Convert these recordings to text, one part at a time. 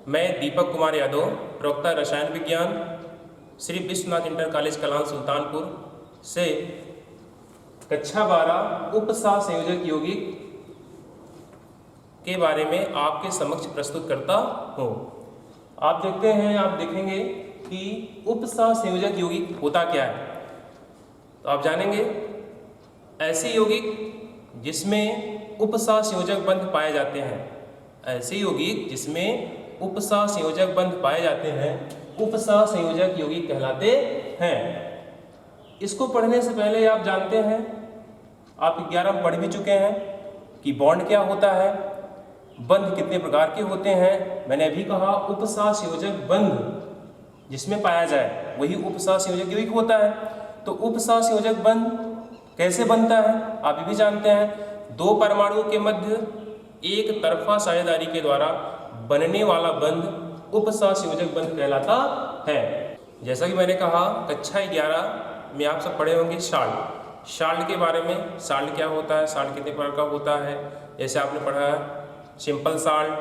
मैं दीपक कुमार यादव, प्रवक्ता रसायन विज्ञान, श्री विश्वनाथ इंटर कॉलेज कलान सुल्तानपुर से कक्षा 12 उप सहसंयोजक यौगिक के बारे में आपके समक्ष प्रस्तुत करता हूँ। आप देखेंगे कि उप सहसंयोजक यौगिक होता क्या है। तो आप जानेंगे ऐसे यौगिक जिसमें उप सहसंयोजक बंध पाए जाते हैं, ऐसे यौगिक जिसमें उप सहसंयोजक बंध पाए जाते हैं उप सहसंयोजक यौगिक कहलाते हैं। इसको पढ़ने से पहले आप जानते हैं, आप 11 में पढ़ भी चुके हैं कि बॉन्ड क्या होता है, बंध कितने प्रकार के होते हैं। मैंने अभी कहा उप सहसंयोजक बंध जिसमें पाया जाए वही उप सहसंयोजक यौगिक होता है। तो उप सहसंयोजक बंध कैसे बनता है आप ये भी जानते हैं। दो परमाणुओं के मध्य एक तरफा साझेदारी के द्वारा बनने वाला बंध उप सहसंयोजक बंध कहलाता है। जैसा कि मैंने कहा कक्षा 11 में आप सब पढ़े होंगे साल्ट के बारे में। साल्ट क्या होता है, साल्ट कितने प्रकार का होता है। जैसे आपने पढ़ा सिंपल साल्ट,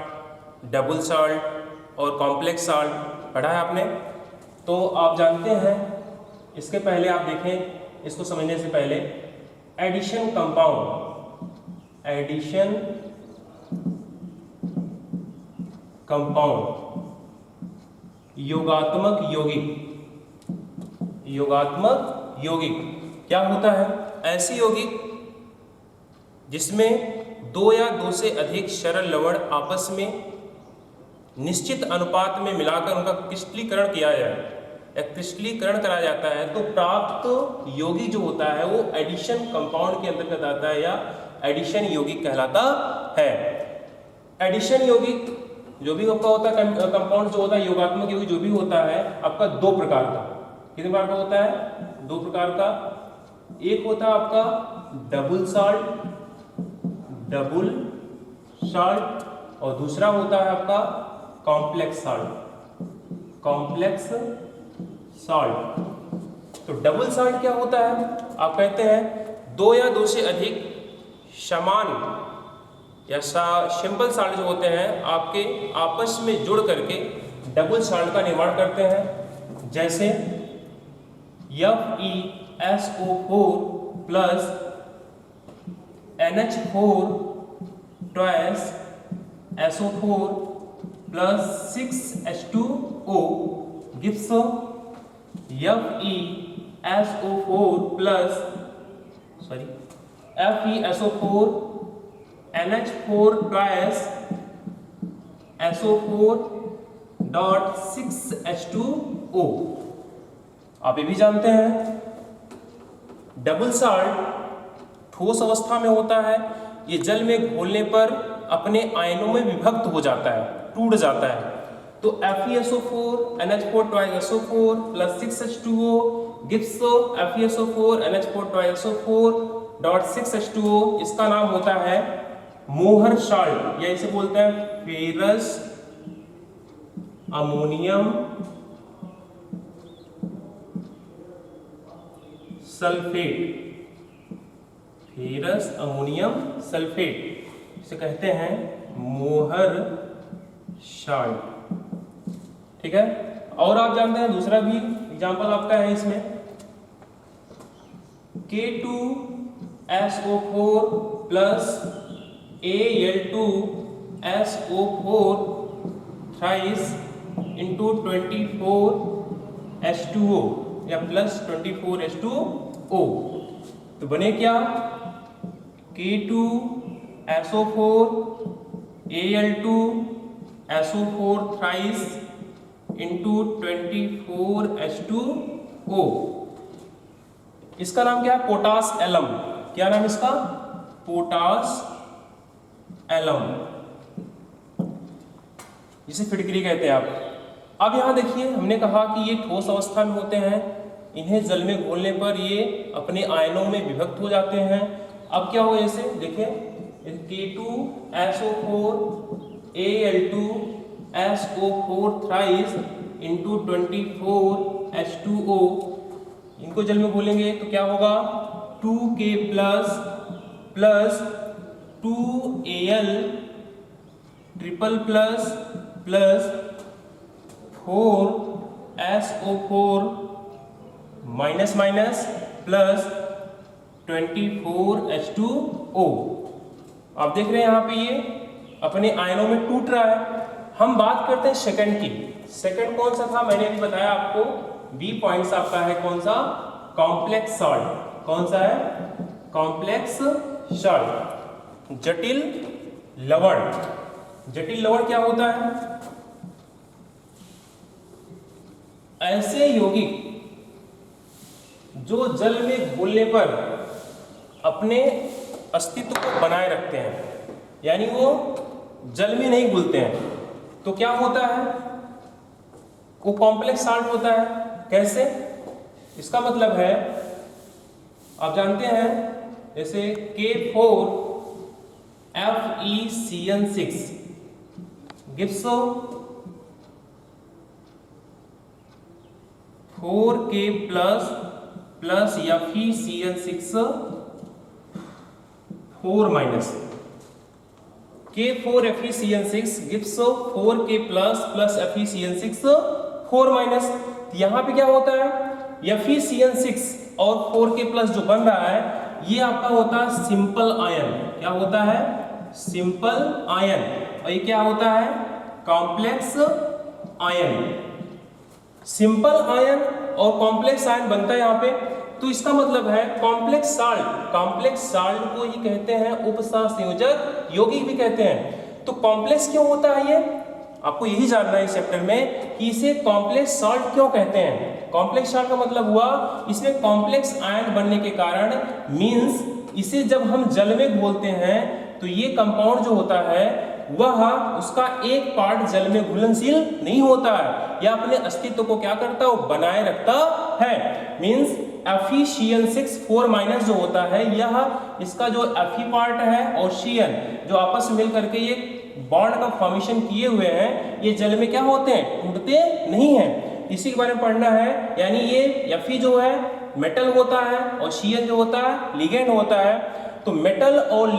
डबल साल्ट और कॉम्प्लेक्स साल्ट पढ़ा है आपने। तो आप जानते हैं, इसके पहले आप देखें, इसको समझने से पहले एडिशन कंपाउंड, योगात्मक यौगिक क्या होता है। ऐसी यौगिक जिसमें दो या दो से अधिक सरल लवण आपस में निश्चित अनुपात में मिलाकर उनका क्रिस्टलीकरण किया जाए या क्रिस्टलीकरण करा जाता है, तो प्राप्त यौगिक जो होता है वो एडिशन कंपाउंड के अंतर्गत आता है या एडिशन यौगिक कहलाता है। एडिशन यौगिक जो भी आपका होता है, कंपाउंड जो होता है, योगात्मक यौगिक जो भी होता है आपका दो प्रकार का, कितने प्रकार का होता है, दो प्रकार का। एक होता है आपका डबल साल्ट और दूसरा होता है आपका कॉम्प्लेक्स साल्ट। तो डबल साल्ट क्या होता है, आप कहते हैं दो या दो से अधिक समान या सिंपल साल्ट जो होते हैं आपके आपस में जुड़ करके डबल साल्ट का निर्माण करते हैं। जैसे FeSO4 plus NH4 twice SO4 plus 6H2O gives FeSO4 NH4 twice SO4 dot 6H2O। आप ये भी जानते हैं डबल साल्ट ठोस अवस्था में होता है, ये जल में घोलने पर अपने आयनों में विभक्त हो जाता है, टूट जाता है। तो FeSO4 NH4 twice SO4 plus 6H2O gives FeSO4 NH4 twice SO4 dot 6H2O। इसका नाम होता है मोहर साल्ट या इसे बोलते हैं फेरस अमोनियम सल्फेट, इसे कहते हैं मोहर साल्ट। ठीक है। और आप जानते हैं दूसरा भी एग्जांपल आपका है इसमें K2SO4 plus Al2SO4 thrice into 24H2O या प्लस 24H2O। तो बने क्या, K2SO4 Al2SO4 thrice into 24H2O। इसका नाम क्या है, पोटास एलम। क्या नाम इसका, पोटास एलम, जिसे फिटकरी कहते हैं आप। अब यहां देखिए, हमने कहा कि ये ठोस अवस्था में होते हैं, इन्हें जल में घोलने पर ये अपने आयनों में विभक्त हो जाते हैं। अब क्या हो, ऐसे देखिए K2SO4 Al2SO4 thrice into 24H2O, इनको जल में घोलेंगे तो क्या होगा, 2K plus 2Al triple plus 4SO4 minus minus plus 24H2O। आप देख रहे हैं यहाँ पे ये अपने आयनों में टूट रहा है। हम बात करते हैं सेकंड की। सेकंड कौन सा था, मैंने अभी बताया आपको, बी पॉइंट्स आपका है कौन सा, कॉम्प्लेक्स सॉल्ट। कौन सा है, कॉम्प्लेक्स सॉल्ट, जटिल लवण। जटिल लवण क्या होता है, ऐसे यौगिक जो जल में घुलने पर अपने अस्तित्व को बनाए रखते हैं, यानी वो जल में नहीं घुलते हैं, तो क्या होता है, वो कॉम्प्लेक्स सॉल्ट होता है। कैसे, इसका मतलब है आप जानते हैं जैसे K4FeCN6 gives 4K plus FeCN6 4 minus K4FeCN6 gives 4K plus FeCN6 4 minus। यहाँ पे क्या होता है, FeCN6 और 4K प्लस जो बन रहा है ये आपका होता है सिंपल आयन। क्या होता है, सिंपल आयन। और ये क्या होता है, कॉम्प्लेक्स आयन। सिंपल आयन और कॉम्प्लेक्स आयन बनता है यहाँ पे, तो इसका मतलब है कॉम्प्लेक्स साल्ट। कॉम्प्लेक्स साल्ट को ही कहते हैं उपसंयोजक यौगिक भी कहते हैं। तो कॉम्प्लेक्स क्यों होता है, ये आपको यही जानना है इस चैप्टर में कि इसे कॉम्प्लेक्स सॉल्ट क्यों कहते हैं। कॉम्प्लेक्स सॉल्ट का मतलब हुआ इसमें कॉम्प्लेक्स आयन बनने के कारण, मींस इसे जब हम जल में घोलते हैं तो ये कंपाउंड जो होता है वह उसका एक पार्ट जल में घुलनशील नहीं होता है, या अपने अस्तित्व को क्या करता है, वो बनाए रखता है। मींस FeCN6 4 माइनस जो होता है, यह इसका जो Fe पार्ट है और Cn जो आपस में मिल करके ये बॉन्ड का फॉर्मेशन किए हुए हैं, ये जल में क्या होते हैं, टूटते नहीं हैं। इसी के बारे में पढ़ना है। यानी ये Fe जो है मेटल होता है और Cn जो होता है लिगेंड होता है। तो मेटल और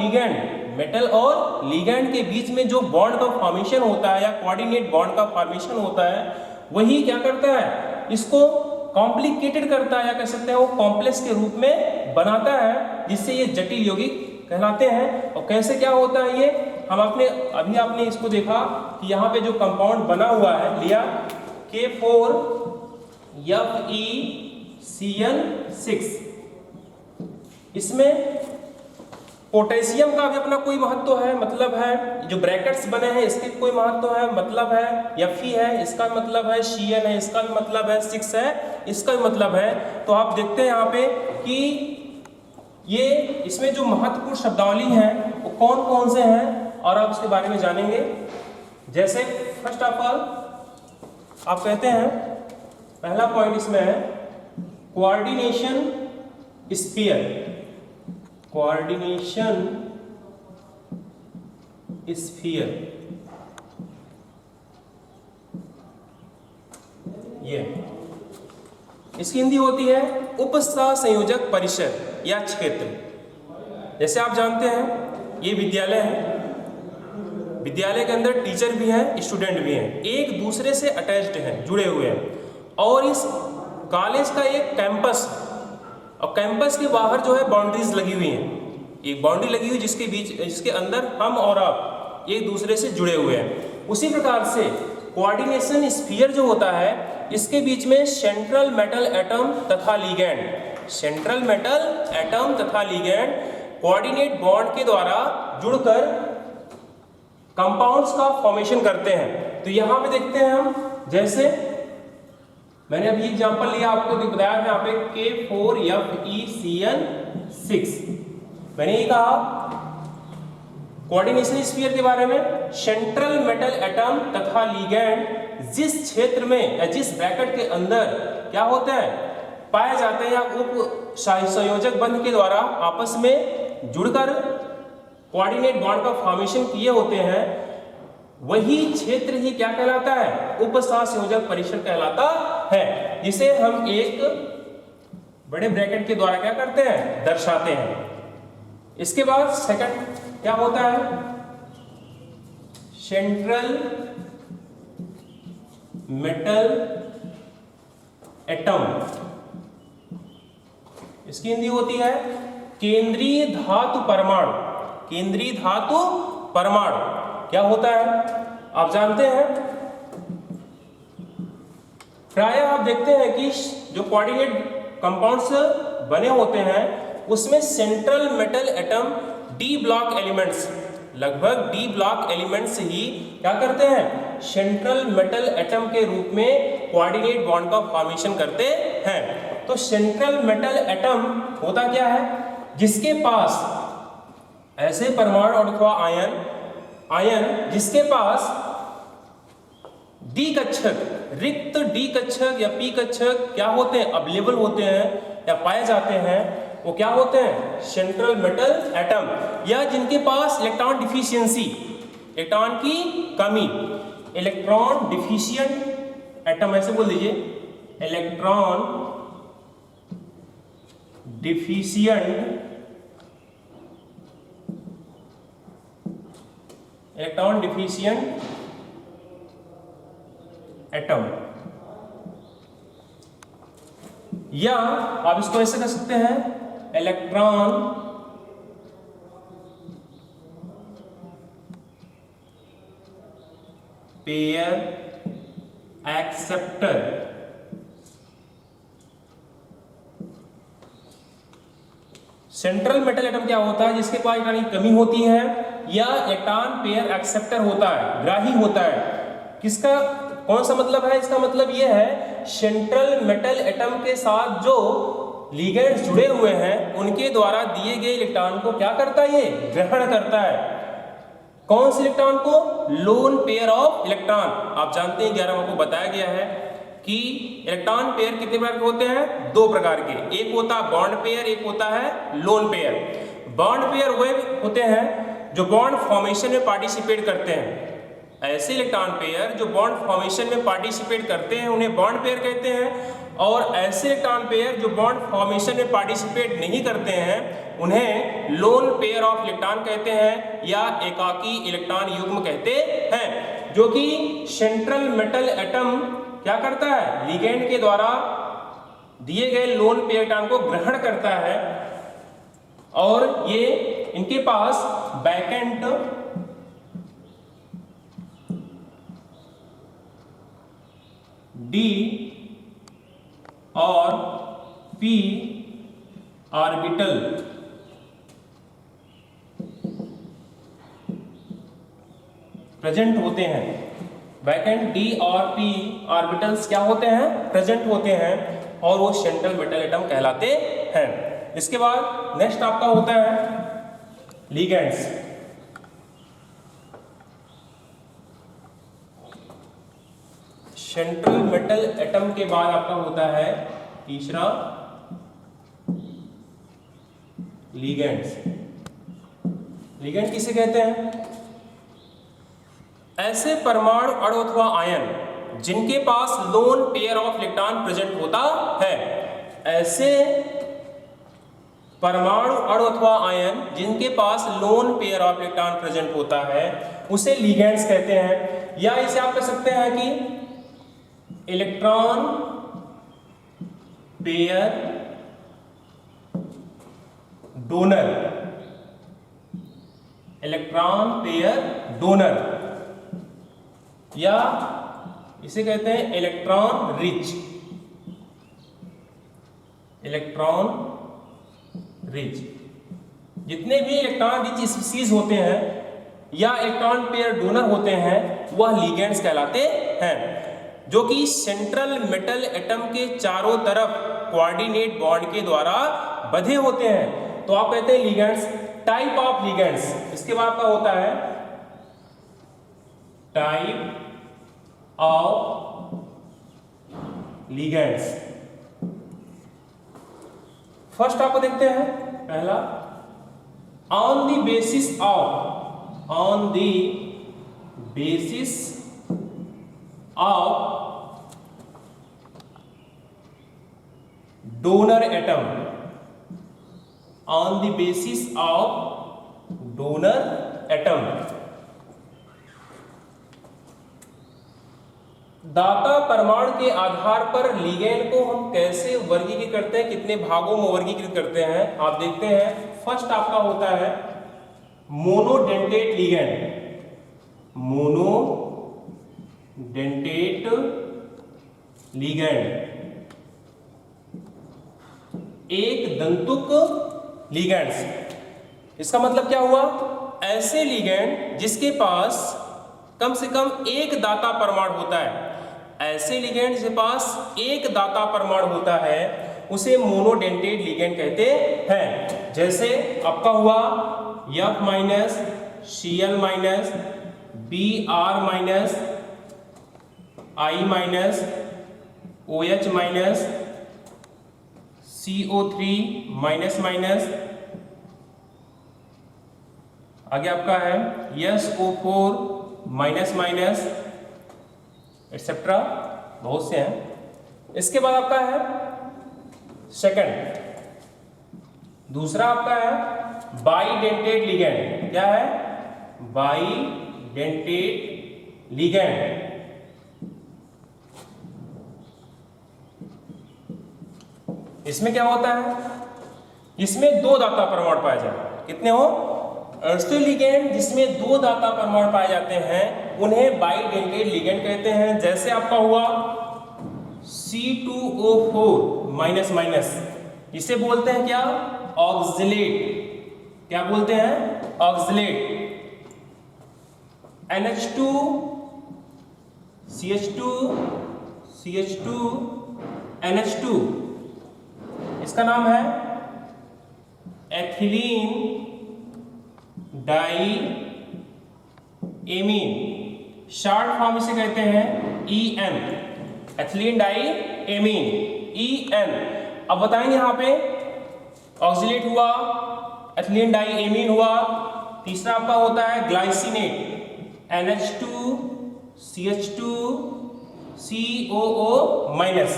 लिगेंड के बीच में जो बॉन्ड का फॉर्मेशन होता है या कोऑर्डिनेट बॉन्ड का फॉर्मेशन होता है, वही क्या करता है, इसको कॉम्प्लिकेटेड करता है, या कह सकते हैं वो कॉम्प्लेक्स के रूप में बनाता है, जिससे ये जटिल यौगिक कहलाते हैं। और कैसे क्या होता है ये, हम अभी आपने इसको देखा कि यहाँ पे जो कंपाउंड बना हुआ है, लिया K4FeCN6, इसमें पोटेशियम का भी अपना कोई महत्व है, मतलब है जो ब्रैकेट्स बने हैं इसके कोई महत्व है, मतलब है Fe है, इसका मतलब है Cn है, इसका भी मतलब है 6 है, इसका भी मतलब है। तो आप देखते हैं यहाँ पे कि ये इसमें जो महत्वपूर्ण शब्दावली है वो कौन कौन से हैं, और आप उसके बारे में जानेंगे। जैसे फर्स्ट ऑफ ऑल आप कहते हैं, पहला पॉइंट इसमें है कोऑर्डिनेशन स्फीयर। कोऑर्डिनेशन स्फीयर, ये इसकी हिंदी होती है उपसंयोजक परिसर या क्षेत्र। जैसे आप जानते हैं ये विद्यालय है, विद्यालय के अंदर टीचर भी हैं, स्टूडेंट भी हैं, एक दूसरे से अटैच्ड हैं, जुड़े हुए हैं। और इस कॉलेज का एक कैंपस, और कैंपस के बाहर जो है बाउंड्रीज लगी हुई हैं, एक बाउंड्री लगी हुई जिसके अंदर हम और आप एक दूसरे से जुड़े हुए हैं। उसी प्रकार से कोऑर्डिनेशन स्फीयर जो होता है, इसके बीच में सेंट्रल मेटल एटम तथा लिगैंड, सेंट्रल मेटल एटम तथा लिगैंड कोऑर्डिनेट बॉन्ड के द्वारा जुड़कर कंपाउंड्स का फॉर्मेशन करते हैं। तो यहाँ पे देखते हैं हम, जैसे मैंने अभी एग्जांपल लिया, आपको बताया था यहाँ पे K4FeCN6। मैंने ये कहा कोऑर्डिनेशन स्फीयर के बारे में, सेंट्रल मेटल एटम तथा लिगैंड जिस क्षेत्र में या जिस ब्रैकेट के अंदर क्या होते हैं, पाए जाते हैं, या उप संयोजक बंध के द्वारा आपस में जुड़कर कोऑर्डिनेट बॉन्ड का फॉर्मेशन किए होते हैं, वही क्षेत्र ही क्या कहलाता है, उपसंयोजक परिसर कहलाता है, जिसे हम एक बड़े ब्रैकेट के द्वारा क्या करते हैं, दर्शाते हैं। इसके बाद सेकंड क्या होता है, सेंट्रल मेटल एटम, इसकी हिंदी होती है केंद्रीय धातु परमाणु। केंद्रीय धातु परमाणु क्या होता है आप जानते हैं। प्रायः आप देखते हैं कि जो कोऑर्डिनेट कंपाउंड्स बने होते हैं उसमें central metal atom D block elements, लगभग डी ब्लॉक एलिमेंट्स ही क्या करते हैं, सेंट्रल मेटल एटम के रूप में कोऑर्डिनेट बॉन्ड का फॉर्मेशन करते हैं। तो सेंट्रल मेटल एटम होता क्या है, जिसके पास ऐसे परमाणु अथवा आयन जिसके पास डी कक्षक, रिक्त डी कक्षक या पी कक्षक क्या होते हैं, अवेलेबल होते हैं या पाए जाते हैं, वो क्या होते हैं, सेंट्रल मेटल एटम। या जिनके पास इलेक्ट्रॉन डिफिशियंसी, इलेक्ट्रॉन की कमी, इलेक्ट्रॉन डिफिशिएंट एटम, ऐसे बोल दीजिए, इलेक्ट्रॉन डिफिशिएंट एटम। या आप इसको ऐसे कर सकते हैं, electron pair acceptor. Central metal atom क्या होता है, जिसके पास इलेक्ट्रॉन की कमी होती है या इलेक्ट्रॉन पेयर एक्सेप्टर होता है, ग्राही होता है। किसका कौन सा मतलब है, इसका मतलब यह है सेंट्रल मेटल एटम के साथ जो लिगेंड्स जुड़े हुए हैं उनके द्वारा दिए गए इलेक्ट्रॉन को क्या करता है, ये ग्रहण करता है। कौन से इलेक्ट्रॉन को, लोन पेयर ऑफ इलेक्ट्रॉन। आप जानते हैं 11 में आपको बताया गया है कि इलेक्ट्रॉन पेयर कितने प्रकार के होते हैं, 2 प्रकार के, एक होता है बॉन्ड पेयर, एक होता है लोन पेयर। बॉन्ड पेयर वे होते हैं जो बॉन्ड फॉर्मेशन में पार्टिसिपेट करते हैं। ऐसे इलेक्ट्रॉन पेयर जो बॉन्ड फॉर्मेशन में पार्टिसिपेट करते हैं उन्हें बॉन्ड पेयर कहते हैं, और ऐसे इलेक्ट्रॉन पेयर जो बॉन्ड फॉर्मेशन में पार्टिसिपेट नहीं करते हैं उन्हें लोन पेयर ऑफ इलेक्ट्रॉन कहते हैं या एकाकी इलेक्ट्रॉन युग्म कहते हैं। जो कि सेंट्रल मेटल एटम क्या करता है, लिगेंड के द्वारा दिए गए लोन पेयर इलेक्ट्रॉन को ग्रहण करता है, और ये इनके पास वैकेंट डी और पी ऑर्बिटल प्रेजेंट होते हैं। वैकेंट डी और पी ऑर्बिटल्स क्या होते हैं, प्रेजेंट होते हैं, और वो सेंट्रल मेटल एटम कहलाते हैं। इसके बाद नेक्स्ट आपका होता है लिगेंड्स। सेंट्रल मेटल एटम के बाद आपका होता है तीसरा लिगेंड्स। लिगेंड किसे कहते हैं, ऐसे परमाणु अणु अथवा आयन जिनके पास lone pair of electron present होता है। ऐसे परमाणु अणु अथवा आयन जिनके पास lone pair of electron present होता है उसे लिगेंड्स कहते हैं। या इसे आप कह सकते हैं कि electron pair donor, electron pair donor, या इसे कहते हैं इलेक्ट्रॉन रिच, इलेक्ट्रॉन रिच। जितने भी इलेक्ट्रॉन रिच स्पीशीज होते हैं या इलेक्ट्रॉन पेयर डोनर होते हैं वह लिगेंड्स कहलाते हैं, जो कि सेंट्रल मेटल एटम के चारों तरफ कोऑर्डिनेट बॉन्ड के द्वारा बंधे होते हैं। तो आप कहते हैं लिगेंड्स। टाइप ऑफ लिगेंड्स, इसके बाद का होता है टाइप ऑफ लिगेंड्स। फर्स्ट आपको देखते हैं, पहला on the basis of, on the basis of donor atom, on the basis of donor atom. दाता परमाणु के आधार पर लिगैंड को हम कैसे वर्गीकृत करते हैं, कितने भागों में वर्गीकृत करते हैं, आप देखते हैं। फर्स्ट आपका होता है मोनोडेंटेट लिगैंड, मोनोडेंटेट लिगैंड, एक दंतुक लिगैंड्स। इसका मतलब क्या हुआ, ऐसे लिगैंड जिसके पास कम से कम एक दाता परमाणु होता है, ऐसे लिगैंड जिसके पास एक दाता परमाणु होता है उसे मोनोडेंटेट लिगैंड कहते हैं। जैसे आपका हुआ F minus Cl minus Br minus I minus OH minus CO3 minus minus, आगे आपका है SO4 माइनस माइनस एक्सेट्रा, बहुत से हैं। इसके बाद आपका है सेकंड, दूसरा आपका है बाइडेंटेट लिगैंड। क्या है, बाइडेंटेट लिगैंड। इसमें क्या होता है, इसमें दो दाता परमाणु पाए जाते। कितने हो, ऐसे लिगैंड जिसमें दो दाता परमाणु पाए जाते हैं उन्हें बाइडेंटेट लिगैंड कहते हैं। जैसे आपका हुआ C2O4 माइनस माइनस, इसे बोलते हैं क्या, ऑक्सलेट। क्या बोलते हैं, oxalate. NH2 CH2 CH2 NH2, इसका नाम है ethylene diamine, short form इसे कहते हैं EN, ethylene diamine, EN। अब बताएंगे यहां पे ऑक्सिलेट हुआ, एथिलीन डाई एमीन हुआ। तीसरा आपका होता है glycinate, NH2 CH2 COO minus,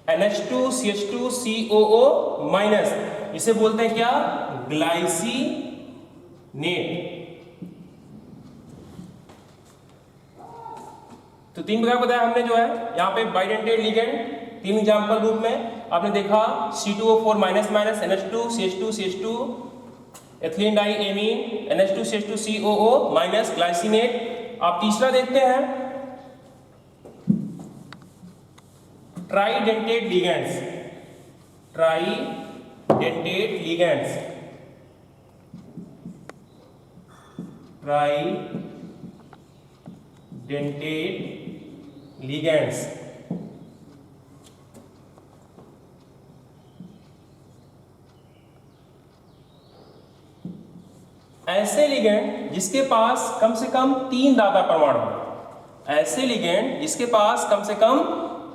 NH2 CH2 COO minus, इसे बोलते हैं क्या, ग्लाइसिनेट। तो तीन प्रकार बताया हमने जो है यहाँ पे बाइडेंटेट लिगैंड। तीन एग्जांपल रूप में आपने देखा C2O4 minus minus, NH2 CH2 CH2 ethylene diamine, NH2 CH2 COO minus, glycinate. आप तीसरा देखते हैं tridentate ligands, tridentate ligands, tridentate ligands. ऐसे लिगैंड जिसके पास कम से कम तीन दाता परमाणु हो, ऐसे लिगैंड जिसके पास कम से कम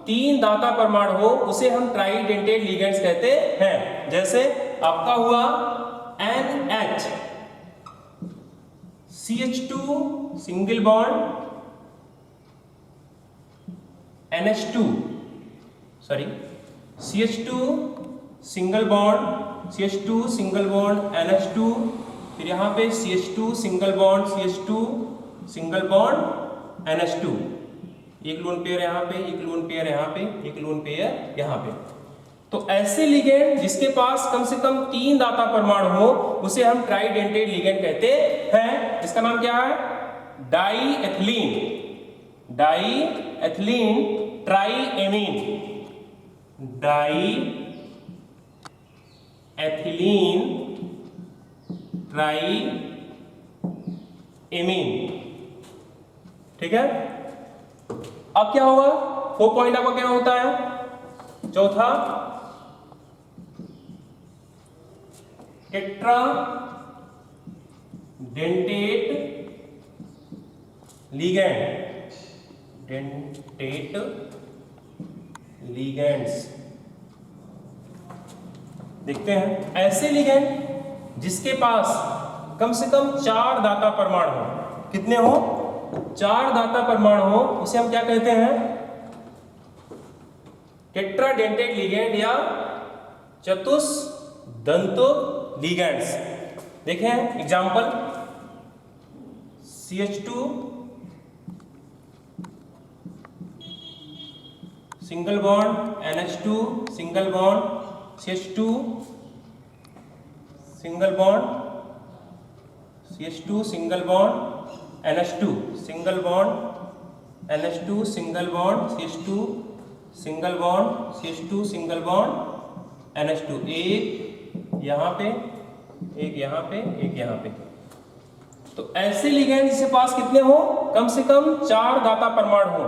तीन दाता परमाणु हो उसे हम ट्राइडेंटेट लिगैंड्स कहते हैं। जैसे आपका हुआ NH CH2 single bond NH2 sorry CH2 single bond CH2 single bond NH2, फिर यहाँ पे CH2 single bond CH2 single bond NH2, एक लोन पेयर यहाँ पे, एक लोन पेयर यहाँ पे, एक लोन पेयर यहाँ पे। तो ऐसे लिगैंड जिसके पास कम से कम तीन दाता परमाणु हो उसे हम ट्राइडेंटेट लिगैंड कहते हैं। इसका नाम क्या है, डाईएथिलीन, डाईएथिलीन ट्राइएमीन, डाईएथिलीन ट्राइएमीन। ठीक है, अब क्या होगा, 4 पॉइंट आपका क्या होता है, चौथा tetra dentate ligand, dentate ligands. देखते हैं ऐसे लिगैंड जिसके पास कम से कम चार दाता परमाणु हो। कितने हो, चार दाता परमाणु हो, उसे हम क्या कहते हैं, टेट्राडेंटेट लिगैंड या चतुष्दंतुक लिगैंड्स। देखें example, CH2 single bond NH2 single bond CH2 single bond CH2 single bond NH2 single bond NH2 single bond CH2 single bond CH2 single bond NH2, एक यहाँ पे, एक यहाँ पे, एक यहाँ पे। तो ऐसे लिगेंड जिसके पास कितने हो, कम से कम 4 दाता परमाणु हो।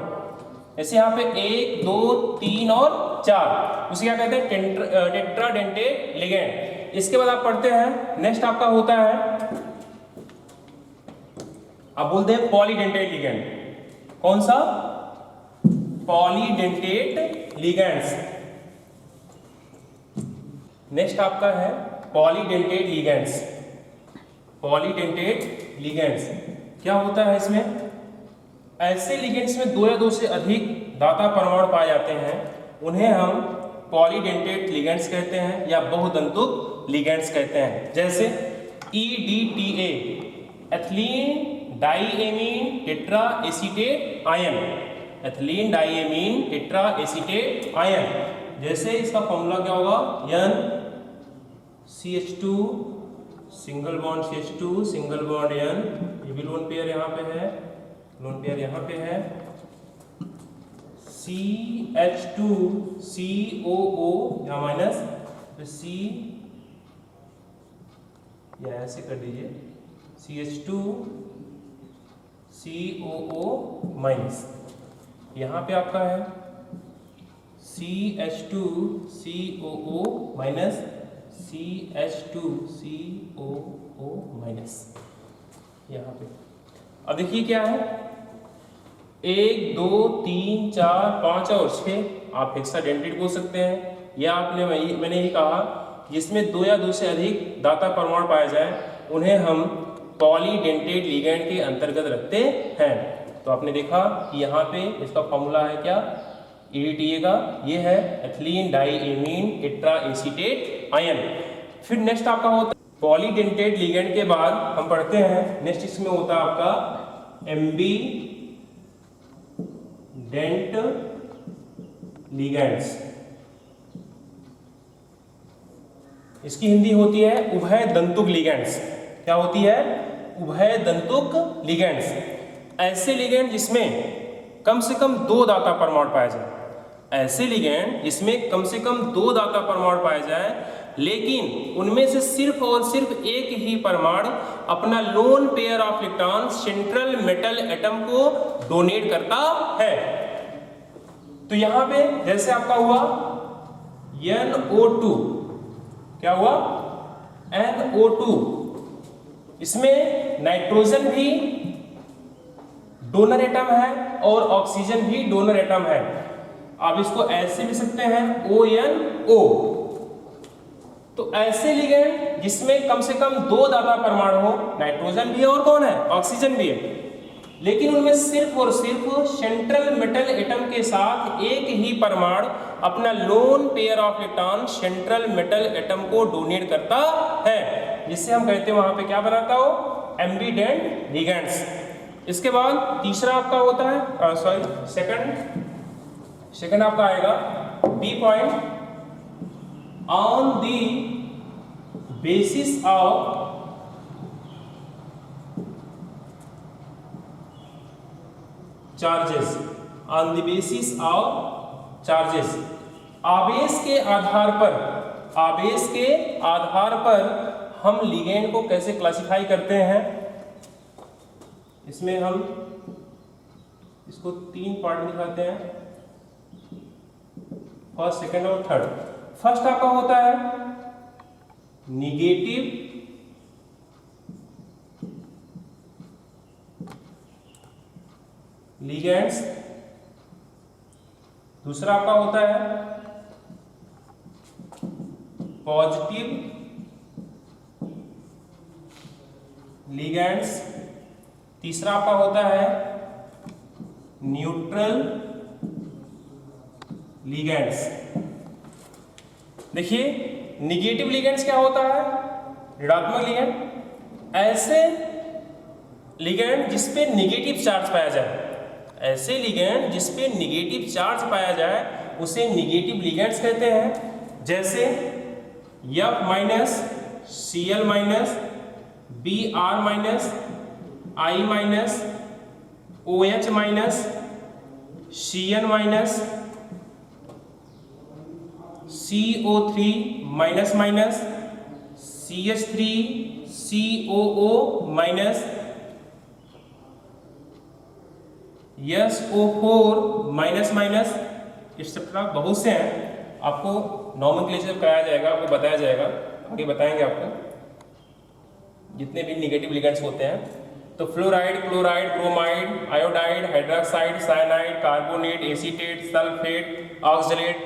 जैसे यहाँ पे 1 2 3 और 4, उसे क्या कहते हैं, टेट्राडेंटेट लिगेंड। इसके बाद आप पढ़ते हैं, नेक्स्ट आपका होता है, आप बोलते हैं पॉलीडेंटेट लिगेंड। कौन सा? Polydentate ligands. नेक्स्ट आपका है पॉलीडेंटेट लिगेंड्स। पॉलीडेंटेट लिगेंड्स क्या होता है इसमें? ऐसे लिगेंड्स में 2 या 2 से अधिक दाता परमाणु पाए जाते हैं, उन्हें हम पॉलीडेंटेट लिगेंड्स कहते हैं या बहुदंतुक लिगेंड्स कहते हैं। जैसे EDTA, ethylene diamine tetra acetate ion, ethylene diamine tetra acetate ion. जैसे इसका फॉर्मूला क्या होगा, NCH2 single bond CH2 single bond N, ये भी लोन पेयर यहाँ पे है, लोन पेयर यहाँ पे है, CH2 COO यहाँ माइनस, C या ऐसे कर दीजिए, CH2 COO माइनस, यहाँ पे आपका है CH2 COO minus CH2 COO minus, यहाँ पे। अब देखिए क्या है, 1 2 3 4 5 और 6 आप हेक्साडेंटेट बोल सकते हैं, या आपने मैंने ये कहा जिसमें 2 या 2 से अधिक दाता परमाणु पाए जाए उन्हें हम पॉलीडेंटेट लिगेंड के अंतर्गत रखते हैं। तो आपने देखा कि यहाँ पे इसका फॉर्मूला है क्या, EDTA का, ये है ethylene diamine tetra acetate ion. फिर नेक्स्ट आपका होता है पॉलीडेंटेट लिगेंड के बाद हम पढ़ते हैं, नेक्स्ट इसमें होता है आपका एम्बीडेंट लिगेंड्स। इसकी हिंदी होती है उभय दंतुक लिगेंड्स। क्या होती है? उभय दंतुक लिगेंड्स। ऐसे लिगेंड जिसमें कम से कम 2 दाता परमाणु पाए जाए, ऐसे लिगेंड जिसमें कम से कम 2 दाता परमाणु पाए जाए, लेकिन उनमें से सिर्फ और सिर्फ एक ही परमाणु अपना loan pair of electron central metal atom को डोनेट करता है। तो यहां पे जैसे आपका हुआ NO2, क्या हुआ? NO2, इसमें नाइट्रोजन भी डोनर एटम है और ऑक्सीजन भी डोनर एटम है। आप इसको ऐसे भी सकते हैं ONO। तो ऐसे लिगेंड जिसमें कम से कम 2 दाता परमाणु हो, नाइट्रोजन भी है और कौन है? ऑक्सीजन भी है, लेकिन उनमें सिर्फ और सिर्फ सेंट्रल मेटल एटम के साथ एक ही परमाणु अपना loan pair of electron central metal atom को डोनेट करता है, जिससे हम कहते हैं वहां पे क्या बनाता हो? Ambident ligands. इसके बाद तीसरा आपका होता है, सेकंड आपका आएगा B point, on the basis of charges, on the basis of charges, आवेश के आधार पर, आवेश के आधार पर हम लिगेंड को कैसे क्लासिफाई करते हैं? इसमें हम इसको 3 पार्ट में दिखाते हैं, फर्स्ट, सेकंड और थर्ड। फर्स्ट आपका होता है निगेटिव लिगेंड्स, दूसरा आपका होता है पॉजिटिव लिगेंड्स, तीसरा आपका होता है न्यूट्रल लिगेंड्स। देखिए निगेटिव लिगेंड्स क्या होता है? ऋणात्मक लिगेंड, ऐसे लिगेंड जिसपे निगेटिव चार्ज पाया जाए, ऐसे लिगेंड जिसपे निगेटिव चार्ज पाया जाए उसे निगेटिव लिगेंड्स कहते हैं। जैसे F minus Cl minus Br minus I minus OH minus Cn minus CO3 minus minus CH3 COO minus SO4 minus minus, etcetera बहुत से हैं। आपको नॉमेनक्लेचर कराया जाएगा, आपको बताया जाएगा, आगे बताएंगे आपको जितने भी निगेटिव लिगेंड्स होते हैं। तो fluoride, chloride, bromide, iodide, hydroxide, cyanide, carbonate, acetate, sulphate, oxalate,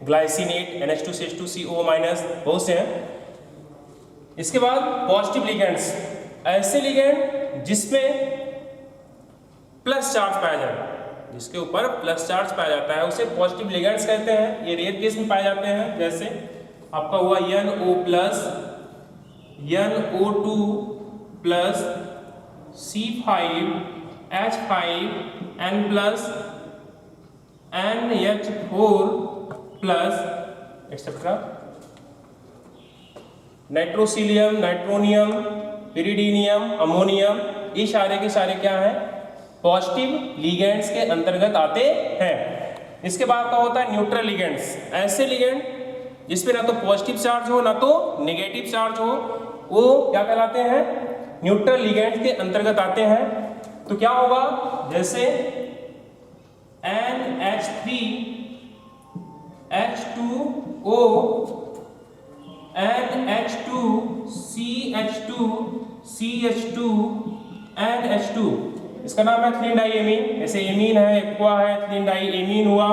glycinate, NH2CH2CO minus, बहुत से हैं। इसके बाद पॉजिटिव लिगेंड्स, ऐसे लिगेंड जिसमें प्लस चार्ज पाया जाता है, जिसके ऊपर प्लस चार्ज पाया जाता है उसे पॉजिटिव लिगेंड्स कहते हैं। ये रेयर केस में पाए जाते हैं। जैसे आपका हुआ NO plus, NO2 plus, C5, H5, N plus, NH4 plus, etcetera. Nitrosylium, nitronium, pyridinium, ammonium, ये सारे के सारे क्या हैं? पॉजिटिव लिगेंड्स के अंतर्गत आते हैं। इसके बाद का होता है न्यूट्रल लिगेंड्स, ऐसे लिगेंड जिसपे ना तो पॉजिटिव चार्ज हो ना तो नेगेटिव चार्ज हो, वो क्या कहलाते हैं? न्यूट्रल लिगेंड्स के अंतर्गत आते हैं। तो क्या होगा? जैसे NH3 H2O, NH2 CH2 CH2 NH2, इसका नाम है एथिलीन डाई एमीन। ऐसे एमीन है, एक्वा है, एथिलीन डाई एमीन हुआ।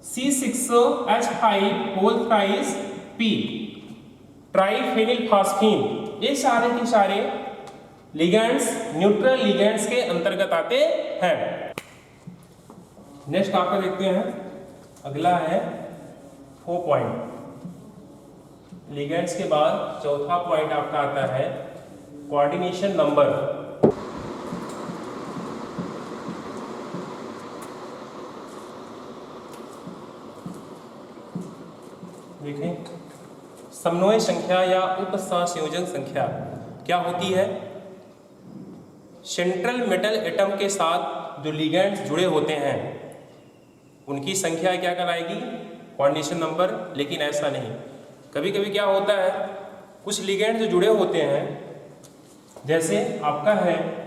C6H5 whole thrice P, triphenyl phosphine. ये सारे के सारे लिगेंड्स न्यूट्रल लिगेंड्स के अंतर्गत आते हैं। नेक्स्ट आपका देखते हैं, अगला है 4 पॉइंट। लिगेंड्स के बाद चौथा पॉइंट आपका आता है कोऑर्डिनेशन नंबर। देखें, समन्वय संख्या या उपसंयोजन संख्या क्या होती है? सेंट्रल मेटल एटम के साथ जो लिगेंड्स जुड़े होते हैं उनकी संख्या क्या कहलाएगी? Coordination number. लेकिन ऐसा नहीं, कभी कभी क्या होता है, कुछ लिगेंड जो जुड़े होते हैं, जैसे आपका है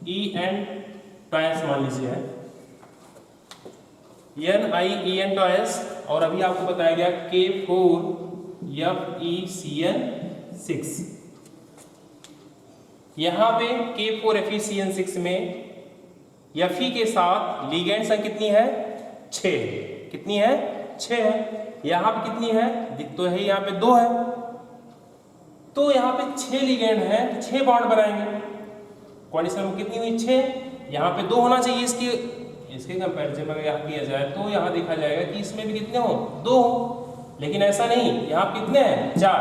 NiEN टॉयस, मान लीजिए है NiEN टॉयस, और अभी आपको बताया गया K4FeCN6। यहाँ पे K4FeCN6 में Fe के साथ लिगेंड संख्या कितनी है? 6। कितनी है? 6 है। यहाँ पे कितनी है? दिख तो है, यहाँ पे 2 है। तो यहाँ पे 6 लिगेंड है तो 6 बॉन्ड बनाएंगे। कोऑर्डिनेशन नंबर कितनी हुई? 6। यहाँ पे 2 होना चाहिए। इसके कंपैरिजन अगर यहाँ किया जाए तो यहाँ देखा जाएगा कि इसमें भी कितने हो? 2 हो। लेकिन ऐसा नहीं, यहाँ कितने हैं? 4।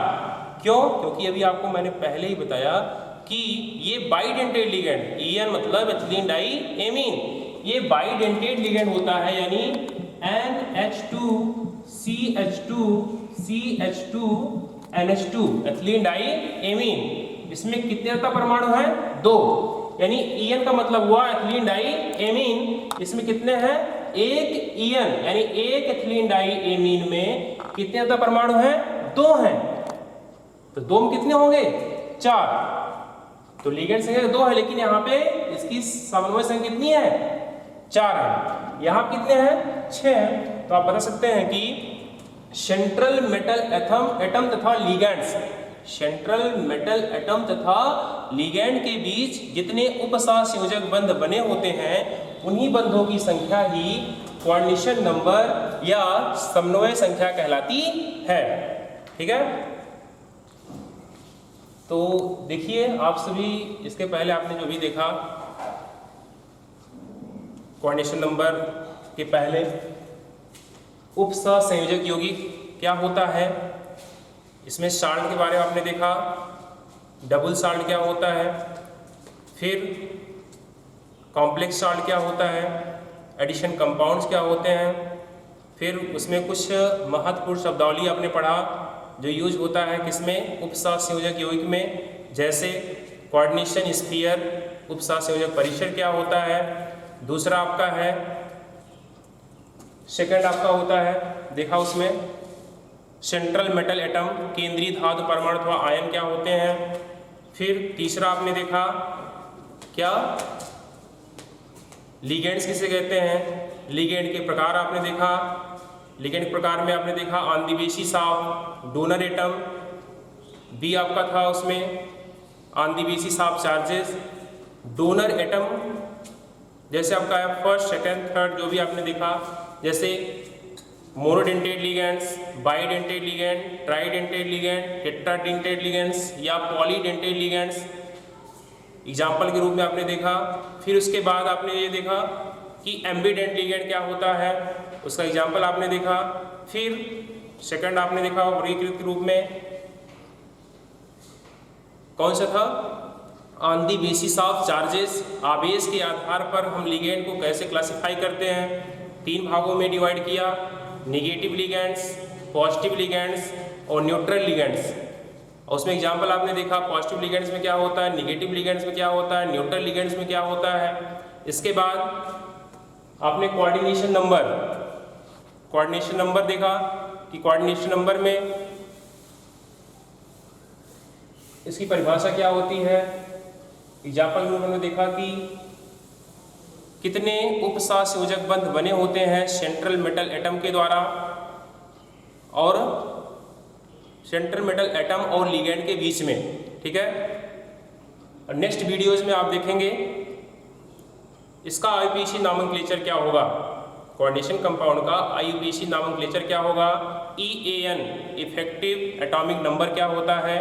क्यों? क्योंकि अभी आपको मैंने पहले ही बताया कि ये बाइडेंटेड लिगेंड, EN मतलब एथिलीन डाई एमीन, ये बाइडेंटेड लिगेंड होता है, यानी NH2CH2CH2 NH2 ethylene die amine. इसमें कितने परमाणु हैं? 2। यानी EN का मतलब हुआ एथिलीन डाई एमीन। इसमें कितने हैं? 1 EN, यानी 1 एथिलीन डाई एमीन में कितने परमाणु हैं? 2 हैं। तो 2 में कितने होंगे? 4। तो लिगेंड संख्या 2 है, लेकिन यहाँ पे इसकी समन्वय संख्या कितनी है? 4 है। यहाँ कितने हैं? 6 हैं। तो आप बता सकते हैं कि सेंट्रल मेटल एटम तथा लिगेंड्स, सेंट्रल मेटल एटम तथा लिगेंड के बीच जितने उपसंयोजक बंध बने होते हैं उन्हीं बंधों की संख्या ही कोऑर्डिनेशन नंबर या समन्वय संख्या कहलाती है। ठीक है, तो देखिए आप सभी, इसके पहले आपने जो भी देखा कोऑर्डिनेशन नंबर के पहले उपसंयोजक यौगिक क्या होता है, इसमें साल्ट के बारे में आपने देखा, डबल साल्ट क्या होता है, फिर कॉम्प्लेक्स साल्ट क्या होता है, एडिशन कंपाउंड्स क्या होते हैं, फिर उसमें कुछ महत्वपूर्ण शब्दावली आपने पढ़ा जो यूज होता है किसमें, उपसंयोजक यौगिक में, जैसे कोऑर्डिनेशन स्फीयर, उपसंयोजक परिसर क्या होता है। दूसरा आपका है, सेकंड आपका होता है, देखा उसमें सेंट्रल मेटल एटम, केंद्रीय धातु परमाणु अथवा आयन क्या होते हैं। फिर तीसरा आपने देखा क्या, लिगेंड्स किसे कहते हैं, लिगेंड के प्रकार आपने देखा। लिगेंड के प्रकार में आपने देखा आंदिवेशी साप, डोनर एटम, बी आपका था उसमें आंदिवेशी साप चार्जेस, डोनर एटम जैसे आपका है फर्स्ट सेकंड थर्ड जो भी आपने देखा, जैसे monodentate ligands, bidentate ligand, ट्राइडेंटेड ligand, tetradentate ligands या पॉलीडेंटेड लिगेंड्स एग्जाम्पल के रूप में आपने देखा। फिर उसके बाद आपने ये देखा कि एम्बीडेंट लिगेंड क्या होता है, उसका एग्जाम्पल आपने देखा। फिर सेकंड आपने देखा वर्गीकृत रूप में कौन सा था, आंदिवेशी ऑफ चार्जेस, आवेश के आधार पर हम लिगेंड को कैसे क्लासिफाई करते हैं, 3 भागों में डिवाइड किया, निगेटिव लिगेंड्स, पॉजिटिव लिगेंड्स और न्यूट्रल लिगेंड्स। और उसमें एग्जाम्पल आपने देखा पॉजिटिव लिगेंड्स में क्या होता है, निगेटिव लिगेंड्स में क्या होता है, न्यूट्रल लिगेंड्स में क्या होता है। इसके बाद आपने कोऑर्डिनेशन नंबर देखा कि कोऑर्डिनेशन नंबर में इसकी परिभाषा क्या होती है। एग्जाम्पल में हमने देखा कि कितने उपसंयोजक बंध बने होते हैं सेंट्रल मेटल एटम के द्वारा, और सेंट्रल मेटल एटम और लिगेंड के बीच में, ठीक है। और नेक्स्ट वीडियोज में आप देखेंगे इसका आईयूपीएसी नॉमेनक्लेचर क्या होगा, कोऑर्डिनेशन कंपाउंड का आईयूपीएसी नॉमेनक्लेचर क्या होगा, EAN इफेक्टिव एटॉमिक नंबर क्या होता है,